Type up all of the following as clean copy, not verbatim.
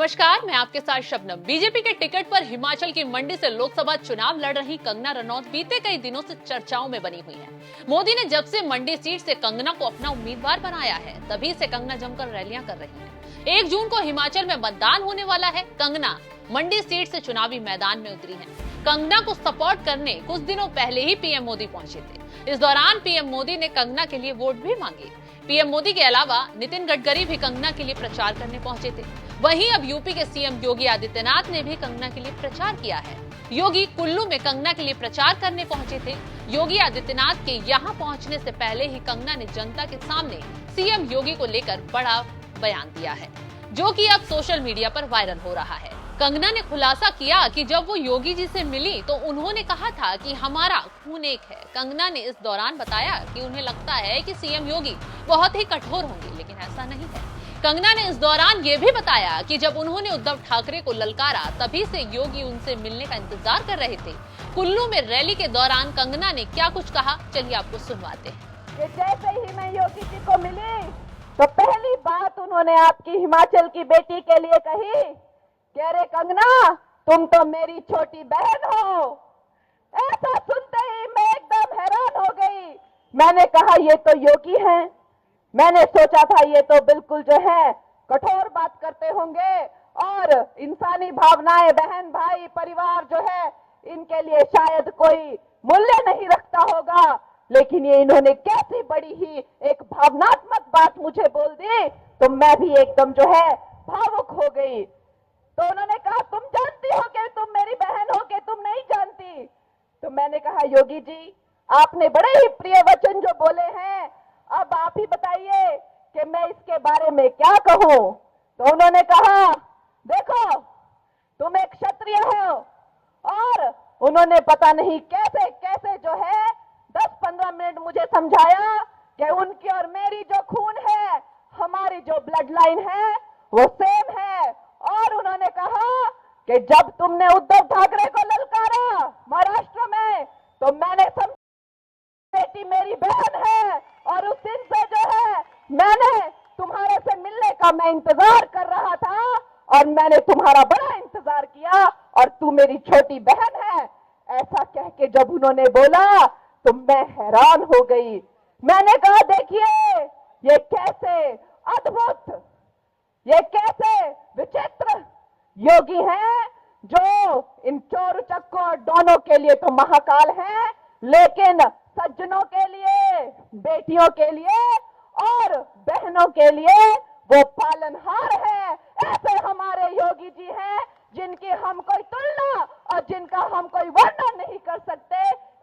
नमस्कार, मैं आपके साथ शबनम। बीजेपी के टिकट पर हिमाचल की मंडी से लोकसभा चुनाव लड़ रही कंगना रनौत बीते कई दिनों से चर्चाओं में बनी हुई हैं। मोदी ने जब से मंडी सीट से कंगना को अपना उम्मीदवार बनाया है, तभी से कंगना जमकर रैलियां कर रही हैं। 1 जून को हिमाचल में मतदान होने वाला है। कंगना मंडी सीट से चुनावी मैदान में उतरी है। कंगना को सपोर्ट करने कुछ दिनों पहले ही पीएम मोदी पहुंचे थे। इस दौरान पीएम मोदी ने कंगना के लिए वोट भी मांगे। पीएम मोदी के अलावा नितिन गडकरी भी कंगना के लिए प्रचार करने पहुंचे थे। वहीं अब यूपी के सीएम योगी आदित्यनाथ ने भी कंगना के लिए प्रचार किया है। योगी कुल्लू में कंगना के लिए प्रचार करने पहुंचे थे। योगी आदित्यनाथ के यहां पहुंचने से पहले ही कंगना ने जनता के सामने सीएम योगी को लेकर बड़ा बयान दिया है, जो कि अब सोशल मीडिया पर वायरल हो रहा है। कंगना ने खुलासा किया कि जब वो योगी जी से मिली तो उन्होंने कहा था कि हमारा खून एक है। कंगना ने इस दौरान बताया कि उन्हें लगता है कि सीएम योगी बहुत ही कठोर होंगे, लेकिन ऐसा नहीं है। कंगना ने इस दौरान ये भी बताया कि जब उन्होंने उद्धव ठाकरे को ललकारा, तभी से योगी उनसे मिलने का इंतजार कर रहे थे। कुल्लू में रैली के दौरान कंगना ने क्या कुछ कहा, चलिए आपको सुनवाते हैं। जैसे ही मैं योगी जी को मिली तो पहली बात उन्होंने आपकी हिमाचल की बेटी के लिए कही कि अरे कंगना, तुम तो मेरी छोटी बहन हो। ऐसा सुनते ही मैं एकदम हैरान हो गई। मैंने कहा ये तो योगी हैं। मैंने सोचा था ये तो बिल्कुल जो है कठोर बात करते होंगे और इंसानी भावनाएं, बहन भाई परिवार जो है इनके लिए शायद कोई मूल्य नहीं रखता होगा, लेकिन ये इन्होंने कैसी बड़ी ही एक भावनात्मक बात मुझे बोल दी तो मैं भी एकदम जो है भावुक हो गई। तो उन्होंने कहा तुम जानती हो कि तुम मेरी बहन हो कि तुम नहीं जानती। तो मैंने कहा योगी जी, आपने बड़े ही प्रिय वचन जो बोले हैं, अब आप ही बताइए कि मैं इसके बारे में क्या कहूं। तो उन्होंने कहा देखो, तुम एक क्षत्रिय हो। और उन्होंने पता नहीं कैसे कैसे जो है 10-15 मिनट मुझे समझाया कि उनकी और मेरी जो खून है, हमारी जो ब्लड लाइन है वो सेम है। और उन्होंने कहा कि जब तुमने उद्धव ठाकरे को ललकारा महाराष्ट्र में, तो मैंने बेटी मेरी बहन है और उस दिन से जो है मैंने तुम्हारे से मिलने का मैं इंतजार कर रहा था और मैंने तुम्हारा बड़ा इंतजार किया और तू मेरी छोटी बहन है। ऐसा कह के जब उन्होंने बोला तो मैं हैरान हो गई। मैंने कहा देखिए, ये कैसे अद्भुत, ये कैसे विचित्र योगी हैं जो इन चोर उचक्कों डॉनों के लिए तो महाकाल हैं, लेकिन सज्जनों के लिए, बेटियों के लिए और बहनों के लिए वो पालनहार है। ऐसे हमारे योगी जी हैं जिनकी हम कोई तुलना और जिनका हम कोई वर्णन नहीं कर सकते।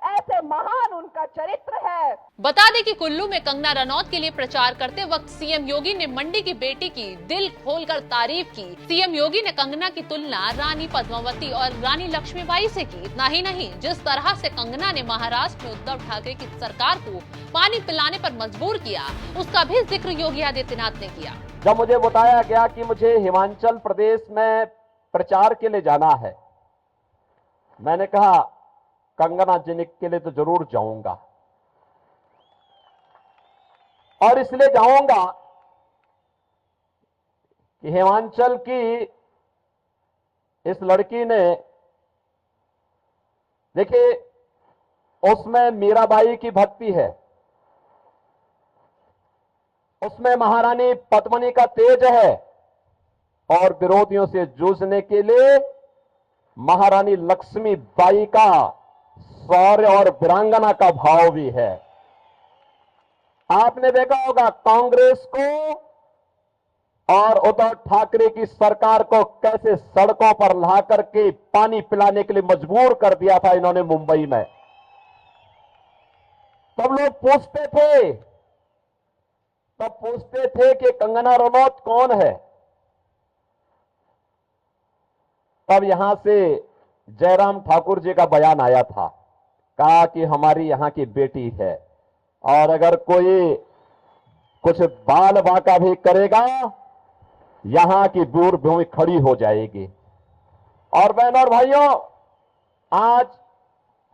ऐसे महान उनका चरित्र है। बता दें कि कुल्लू में कंगना रनौत के लिए प्रचार करते वक्त सीएम योगी ने मंडी की बेटी की दिल खोलकर तारीफ की। सीएम योगी ने कंगना की तुलना रानी पद्मावती और रानी लक्ष्मीबाई से की। इतना ही नहीं, जिस तरह से कंगना ने महाराष्ट्र में उद्धव ठाकरे की सरकार को पानी पिलाने पर मजबूर किया, उसका भी जिक्र योगी आदित्यनाथ ने किया। जब मुझे बताया गया कि मुझे हिमाचल प्रदेश में प्रचार के लिए जाना है, मैंने कहा कंगना जी के लिए तो जरूर जाऊंगा। और इसलिए जाऊंगा कि हिमाचल की इस लड़की ने, देखिए, उसमें मीराबाई की भक्ति है, उसमें महारानी पद्मिनी का तेज है और विरोधियों से जूझने के लिए महारानी लक्ष्मीबाई का शौर्य और वीरांगना का भाव भी है। आपने देखा होगा कांग्रेस को और उद्धव ठाकरे की सरकार को कैसे सड़कों पर ला करके पानी पिलाने के लिए मजबूर कर दिया था इन्होंने मुंबई में। तब लोग पूछते थे कि कंगना रनौत कौन है। तब यहां से जयराम ठाकुर जी का बयान आया था, कहा कि हमारी यहां की बेटी है और अगर कोई कुछ बाल बांका भी करेगा, यहां की दूर भूमि खड़ी हो जाएगी। और बहनों और भाइयों, आज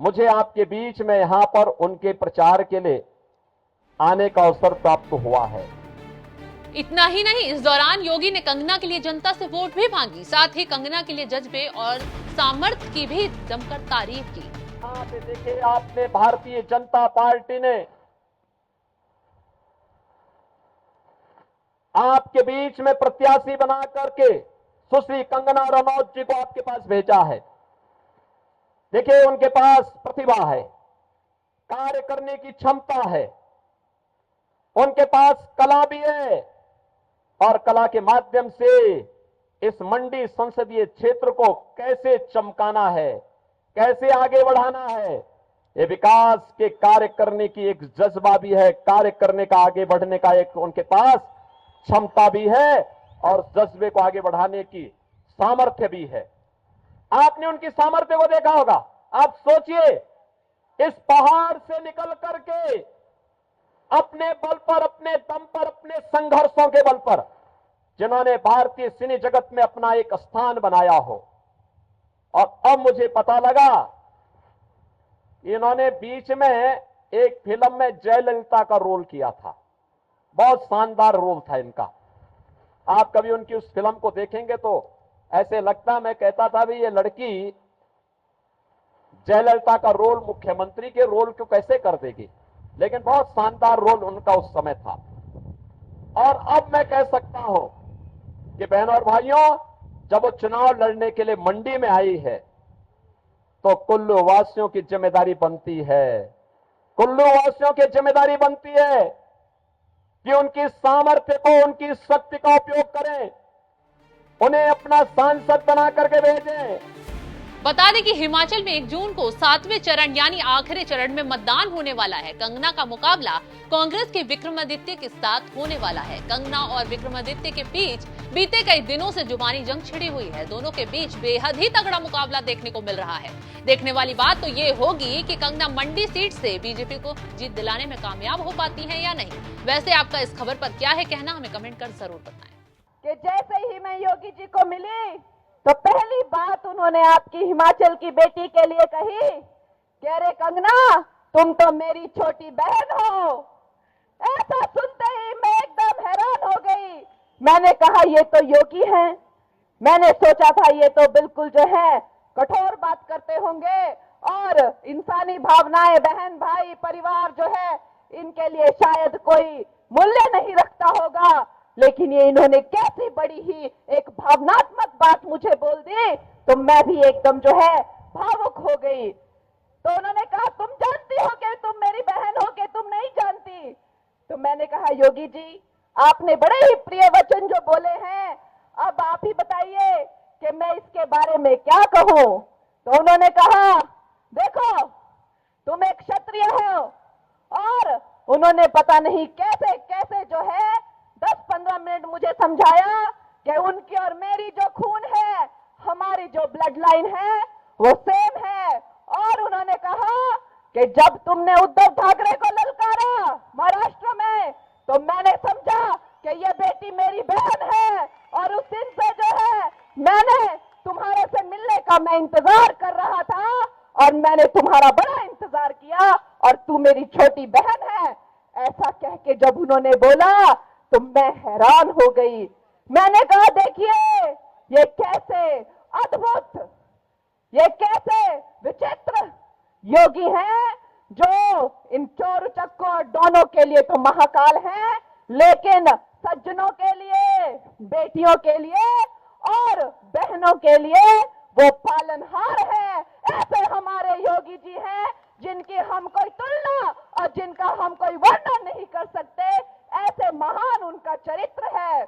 मुझे आपके बीच में यहां पर उनके प्रचार के लिए आने का अवसर प्राप्त हुआ है। इतना ही नहीं, इस दौरान योगी ने कंगना के लिए जनता से वोट भी मांगी, साथ ही कंगना के लिए जज्बे और सामर्थ्य की भी जमकर तारीफ की। आप देखिए, आपने भारतीय जनता पार्टी ने आपके बीच में प्रत्याशी बना करके सुश्री कंगना रनौत जी को आपके पास भेजा है। देखिए, उनके पास प्रतिभा है, कार्य करने की क्षमता है, उनके पास कला भी है और कला के माध्यम से इस मंडी संसदीय क्षेत्र को कैसे चमकाना है, कैसे आगे बढ़ाना है, ये विकास के कार्य करने की एक जज्बा भी है, कार्य करने का, आगे बढ़ने का एक उनके पास क्षमता भी है और जज्बे को आगे बढ़ाने की सामर्थ्य भी है। आपने उनकी सामर्थ्य को देखा होगा। आप सोचिए, इस पहाड़ से निकल करके अपने बल पर, अपने दम पर, अपने संघर्षों के बल पर जिन्होंने भारतीय सिने जगत में अपना एक स्थान बनाया हो, और अब मुझे पता लगा इन्होंने बीच में एक फिल्म में जयललिता का रोल किया था। बहुत शानदार रोल था इनका। आप कभी उनकी उस फिल्म को देखेंगे तो ऐसे लगता, मैं कहता था भी ये लड़की जयललिता का रोल, मुख्यमंत्री के रोल को कैसे कर देगी, लेकिन बहुत शानदार रोल उनका उस समय था। और अब मैं कह सकता हूं कि बहनों और भाइयों, जब वो चुनाव लड़ने के लिए मंडी में आई है तो कुल्लू वासियों की जिम्मेदारी बनती है, कुल्लू वासियों की जिम्मेदारी बनती है कि उनकी सामर्थ्य को, उनकी शक्ति का उपयोग करें, उन्हें अपना सांसद बना करके भेजें। बता दें कि हिमाचल में 1 जून को 7वें चरण यानी आखिरी चरण में मतदान होने वाला है। कंगना का मुकाबला कांग्रेस के विक्रमादित्य के साथ होने वाला है। कंगना और विक्रमादित्य के बीच बीते कई दिनों से जुबानी जंग छिड़ी हुई है। दोनों के बीच बेहद ही तगड़ा मुकाबला देखने को मिल रहा है। देखने वाली बात तो ये होगी कि कंगना मंडी सीट से बीजेपी को जीत दिलाने में कामयाब हो पाती है या नहीं। वैसे आपका इस खबर पर क्या है कहना, हमें कमेंट कर जरूर बताएं। कि जैसे ही मैं योगी जी को मिली तो पहली बात उन्होंने आपकी हिमाचल की बेटी के लिए कही कि अरे कंगना, तुम तो मेरी छोटी बहन हो। ऐसा सुनते ही मैं एकदम हैरान हो गई। मैंने कहा ये तो योगी हैं। मैंने सोचा था ये तो बिल्कुल जो है कठोर बात करते होंगे और इंसानी भावनाएं, बहन भाई परिवार जो है इनके लिए शायद कोई मूल्य नहीं रखता होगा, लेकिन ये इन्होंने कैसी बड़ी ही एक भावनात्मक बात मुझे बोल दी तो मैं भी एकदम जो है भावुक हो गई। तो उन्होंने कहा तुम जानती हो कि तुम मेरी बहन हो कि तुम नहीं जानती। तो मैंने कहा योगी जी, आपने बड़े ही प्रिय वचन जो बोले हैं, अब आप ही बताइए कि मैं इसके बारे में क्या कहूं। तो उन्होंने कहा देखो, तुम एक क्षत्रिय हो, और उन्होंने पता नहीं कैसे कैसे जो है 10-15 मिनट मुझे समझाया कि उनकी और मेरी जो खून है, हमारी जो ब्लड लाइन है वो सेम है। और उन्होंने कहा कि जब तुमने उद्धव ठाकरे को ललकारा महाराष्ट्र में तो मैंने समझा कि ये बेटी मेरी बहन है, और उस दिन से जो है मैंने तुम्हारे से मिलने का मैं इंतजार कर रहा था और मैंने तुम्हारा बड़ा इंतजार किया और तू मेरी छोटी बहन है। ऐसा कह के जब उन्होंने बोला तो मैं हैरान हो गई। मैंने कहा देखिए, ये कैसे अद्भुत, ये कैसे विचित्र योगी हैं जो इन चोर उचक्कों डॉनों के लिए तो महाकाल हैं, लेकिन सज्जनों के लिए, बेटियों के लिए और बहनों के लिए वो पालनहार है। ऐसे हमारे योगी जी हैं जिनकी हम कोई तुलना और जिनका हम कोई वर्णन नहीं कर सकते। ऐसे महान उनका चरित्र है।